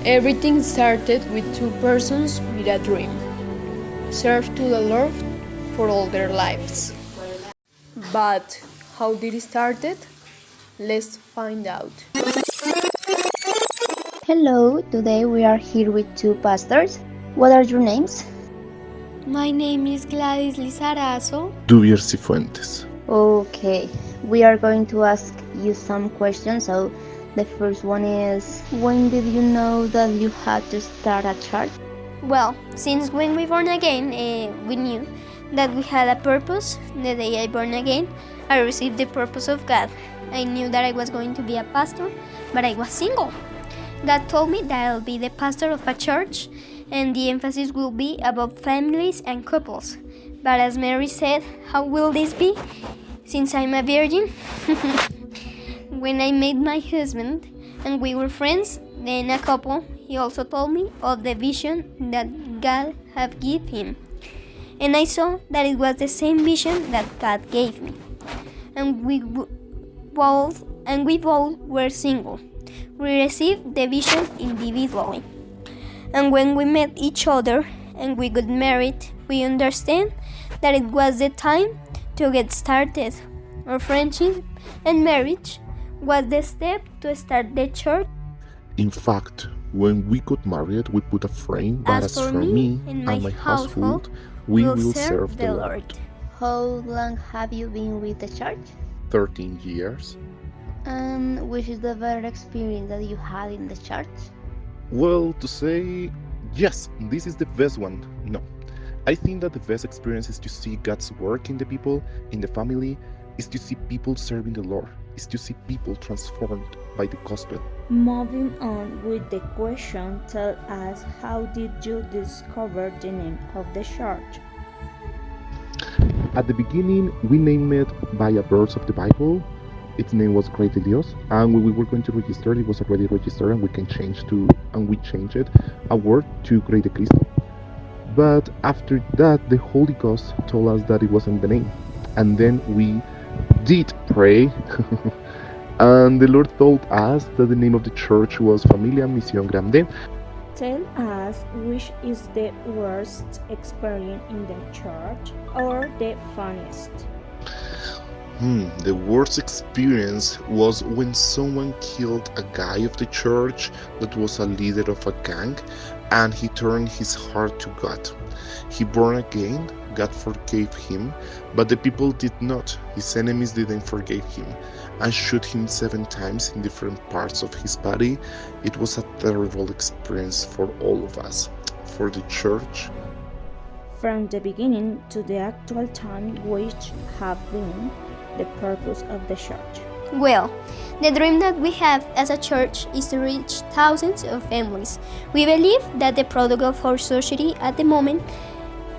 Everything started with two persons with a dream: serve to the Lord for all their lives. But how did it started? Let's find out. Hello, today we are here with two pastors. What are your names? My name is Gladys Lizarazo. Duvier Cifuentes. Okay, we are going to ask you some questions. So, the first one is, when did you know that you had to start a church? Well, since when we born again, we knew that we had a purpose. The day I born again, I received the purpose of God. I knew that I was going to be a pastor, but I was single. God told me that I'll be the pastor of a church, and the emphasis will be about families and couples. But as Mary said, how will this be, since I'm a virgin? When I met my husband and we were friends, then a couple, he also told me of the vision that God had given him. And I saw that it was the same vision that God gave me. And we both were single. We received the vision individually. And when we met each other and we got married, we understand that it was the time to get started. Our friendship and marriage was the step to start the church. In fact, when we got married, we put a frame that As as for for me me and and my household, we will serve the Lord. How long have you been with the church? 13 years. And which is the better experience that you had in the church? Well, to say, yes, this is the best one. No. I think that the best experience is to see God's work in the people, in the family, is to see people serving the Lord, is to see people transformed by the gospel. Moving on with the question, tell us, how did you discover the name of the church? At the beginning, we named it by a verse of the Bible. Its name was Grande Dios, and when we were going to register, it was already registered, and we changed it a word to Grande Cristo. But after that, the Holy Ghost told us that it wasn't the name, and then we did pray, and the Lord told us that the name of the church was Familia, Misión, Grande. Tell us which is the worst experience in the church or the funniest. The worst experience was when someone killed a guy of the church that was a leader of a gang, and he turned his heart to God. He born again, God forgave him, but the people did not. His enemies didn't forgive him and shoot him 7 times in different parts of his body. It was a terrible experience for all of us, for the church. From the beginning to the actual time, which have been the purpose of the church? Well, the dream that we have as a church is to reach thousands of families. We believe that the product of our society at the moment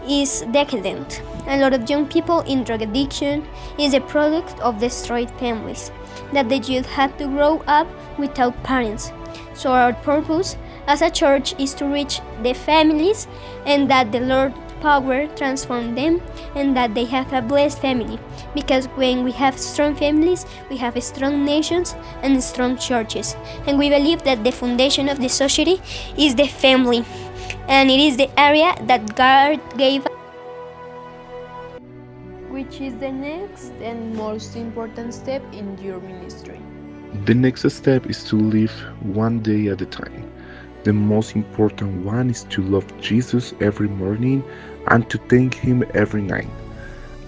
is decadent. A lot of young people in drug addiction is a product of destroyed families, that the youth have to grow up without parents. So our purpose as a church is to reach the families, and that the Lord's power transform them, and that they have a blessed family. Because when we have strong families, we have strong nations and strong churches. And we believe that the foundation of the society is the family, and it is the area that God gave us. Which is the next and most important step in your ministry? The next step is to live one day at a time. The most important one is to love Jesus every morning and to thank Him every night.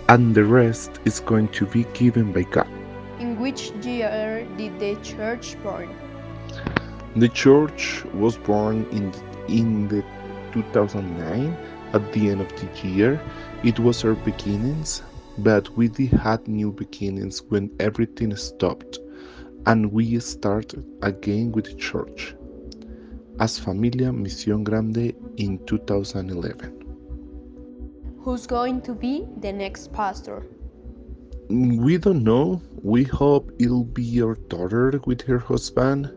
And the rest is going to be given by God. In which year did the church born? The church was born in the 2009. At the end of the year, it was our beginnings, but we did had new beginnings when everything stopped, and we started again with the church as Familia, Misión, Grande in 2011. Who's going to be the next pastor? We don't know. We hope it'll be our daughter with her husband.